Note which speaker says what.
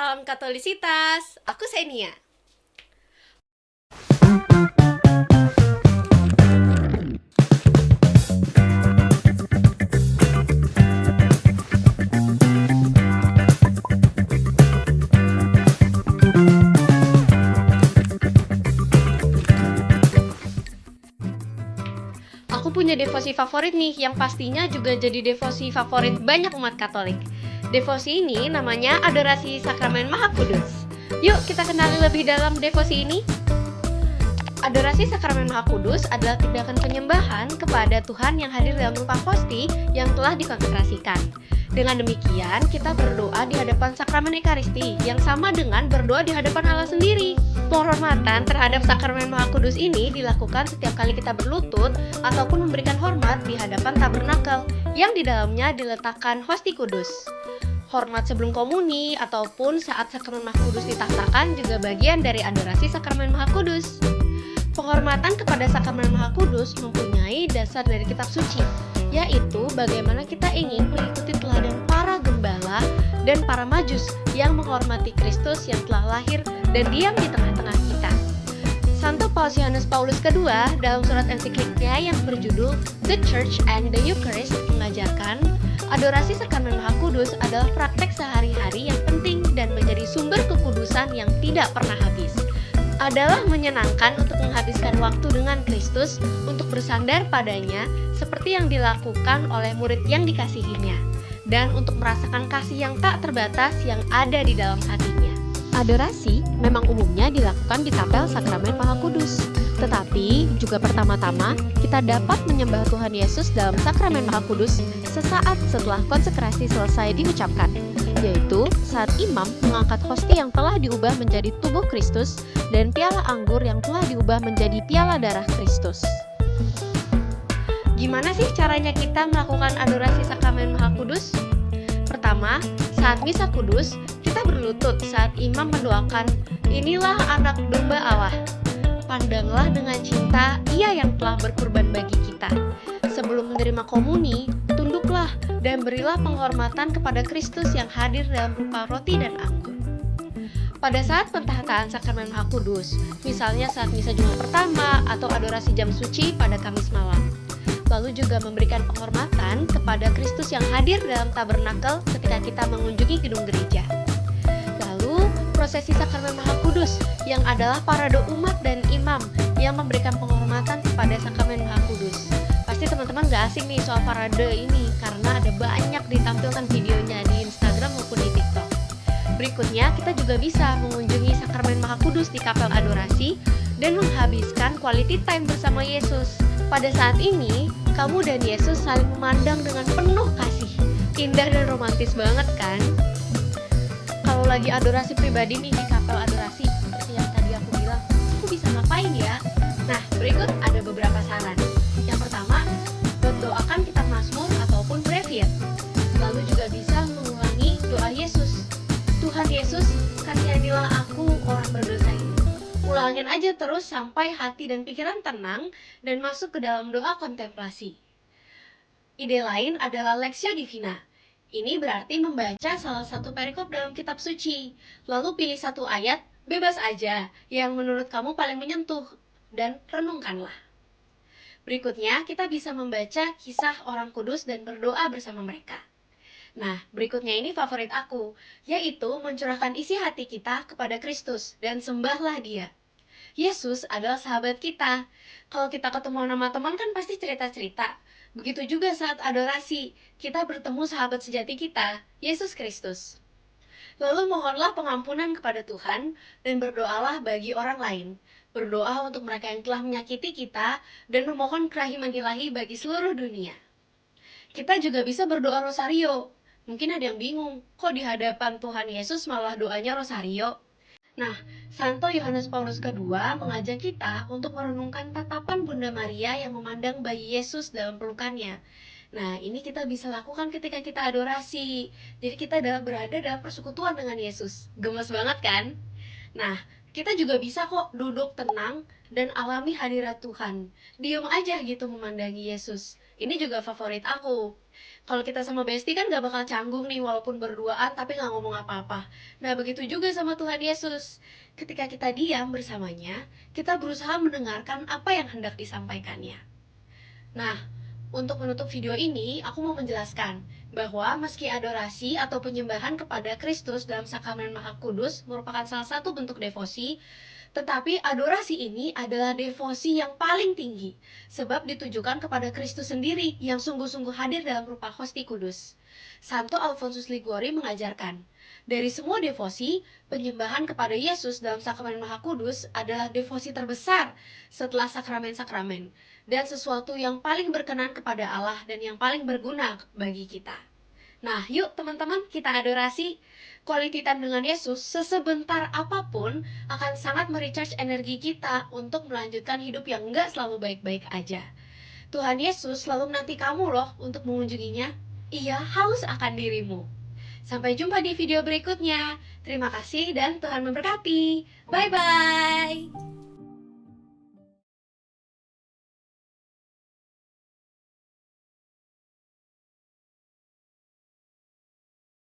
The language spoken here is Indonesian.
Speaker 1: Salam Katolisitas, aku Xenia. Aku punya devosi favorit nih, yang pastinya juga jadi devosi favorit banyak umat Katolik. Devosi ini namanya Adorasi Sakramen Maha Kudus. Yuk kita kenali lebih dalam devosi ini. Adorasi Sakramen Maha Kudus adalah tindakan penyembahan kepada Tuhan yang hadir dalam rupa hosti yang telah dikonsekrasikan. Dengan demikian, kita berdoa di hadapan sakramen Ekaristi, yang sama dengan berdoa di hadapan Allah sendiri. Penghormatan terhadap Sakramen Maha Kudus ini dilakukan setiap kali kita berlutut ataupun memberikan hormat di hadapan tabernakel, yang di dalamnya diletakkan hosti kudus. Hormat sebelum komuni ataupun saat Sakramen Maha Kudus ditahtakan juga bagian dari adorasi Sakramen Maha Kudus. Penghormatan kepada Sakramen Maha Kudus mempunyai dasar dari kitab suci, yaitu bagaimana kita ingin mengikuti teladan para gembala dan para majus yang menghormati Kristus yang telah lahir dan diam di tengah-tengah kita. Santo Paus Yohanes Paulus II dalam surat ensikliknya yang berjudul The Church and the Eucharist mengajarkan, adorasi Sakramen Maha Kudus adalah praktek sehari-hari yang penting dan menjadi sumber kekudusan yang tidak pernah habis. Adalah menyenangkan untuk menghabiskan waktu dengan Kristus, untuk bersandar padanya seperti yang dilakukan oleh murid yang dikasihinya, dan untuk merasakan kasih yang tak terbatas yang ada di dalam hatinya. Adorasi memang umumnya dilakukan di kapel Sakramen Maha Kudus, tetapi juga pertama-tama kita dapat menyembah Tuhan Yesus dalam Sakramen Maha Kudus sesaat setelah konsekrasi selesai diucapkan, yaitu saat imam mengangkat hosti yang telah diubah menjadi tubuh Kristus dan piala anggur yang telah diubah menjadi piala darah Kristus. Gimana sih caranya kita melakukan adorasi Sakramen Maha Kudus? Pertama, saat misa kudus, kita berlutut saat imam mendoakan, "Inilah anak domba Allah. Pandanglah dengan cinta Ia yang telah berkorban bagi kita." Sebelum menerima komuni, tunduklah dan berilah penghormatan kepada Kristus yang hadir dalam rupa roti dan anggur. Pada saat pentahtaan Sakramen Maha Kudus, misalnya saat misa Jumat pertama atau adorasi jam suci pada Kamis malam, lalu juga memberikan penghormatan kepada Kristus yang hadir dalam tabernakel ketika kita mengunjungi gedung gereja. Lalu, prosesi Sakramen Maha Kudus yang adalah parade umat dan imam yang memberikan penghormatan kepada Sakramen Maha Kudus. Pasti teman-teman gak asing nih soal parade ini, karena ada banyak ditampilkan videonya di Instagram maupun di TikTok. Berikutnya, kita juga bisa mengunjungi Sakramen Maha Kudus di kapel adorasi dan menghabiskan quality time bersama Yesus. Pada saat ini, kamu dan Yesus saling memandang dengan penuh kasih. Indah dan romantis banget kan? Kalau lagi adorasi pribadi nih di kapel adorasi, seperti yang tadi aku bilang, aku bisa ngapain ya? Nah, berikut ada beberapa saran. Yang pertama, mendoakan kitab Mazmur ataupun breviat. Lalu juga bisa mengulangi doa Yesus. "Tuhan Yesus, kasihanilah aku orang berdosa ini." Ulangin aja terus sampai hati dan pikiran tenang dan masuk ke dalam doa kontemplasi. Ide lain adalah Lectio Divina. Ini berarti membaca salah satu perikop dalam kitab suci, lalu pilih satu ayat, bebas aja, yang menurut kamu paling menyentuh, dan renungkanlah. Berikutnya, kita bisa membaca kisah orang kudus dan berdoa bersama mereka. Nah, berikutnya ini favorit aku, yaitu mencurahkan isi hati kita kepada Kristus dan sembahlah Dia. Yesus adalah sahabat kita. Kalau kita ketemu sama teman kan pasti cerita-cerita. Begitu juga saat adorasi, kita bertemu sahabat sejati kita, Yesus Kristus. Lalu mohonlah pengampunan kepada Tuhan dan berdoalah bagi orang lain. Berdoa untuk mereka yang telah menyakiti kita dan memohon kerahiman ilahi bagi seluruh dunia. Kita juga bisa berdoa rosario. Mungkin ada yang bingung, kok di hadapan Tuhan Yesus malah doanya rosario? Nah, Santo Yohanes Paulus II mengajak kita untuk merenungkan tatapan Bunda Maria yang memandang bayi Yesus dalam pelukannya. Nah, ini kita bisa lakukan ketika kita adorasi. Jadi kita berada dalam persekutuan dengan Yesus. Gemes banget kan? Nah, kita juga bisa kok duduk tenang dan alami hadirat Tuhan. Diam aja gitu memandangi Yesus. Ini juga favorit aku. Kalau kita sama bestie kan gak bakal canggung nih walaupun berduaan tapi gak ngomong apa-apa. Nah begitu juga sama Tuhan Yesus. Ketika kita diam bersamanya, kita berusaha mendengarkan apa yang hendak disampaikannya. Nah, untuk menutup video ini, aku mau menjelaskan bahwa meski adorasi atau penyembahan kepada Kristus dalam sakramen Maha Kudus merupakan salah satu bentuk devosi, tetapi adorasi ini adalah devosi yang paling tinggi, sebab ditujukan kepada Kristus sendiri yang sungguh-sungguh hadir dalam rupa hosti kudus. Santo Alfonsus Liguori mengajarkan, dari semua devosi, penyembahan kepada Yesus dalam sakramen Maha Kudus adalah devosi terbesar setelah sakramen-sakramen, dan sesuatu yang paling berkenan kepada Allah dan yang paling berguna bagi kita. Nah, yuk teman-teman kita adorasi. Quality time dengan Yesus sesebentar apapun akan sangat merecharge energi kita untuk melanjutkan hidup yang enggak selalu baik-baik aja. Tuhan Yesus selalu menanti kamu loh untuk mengunjunginya. Ia haus akan dirimu. Sampai jumpa di video berikutnya. Terima kasih dan Tuhan memberkati. Bye-bye.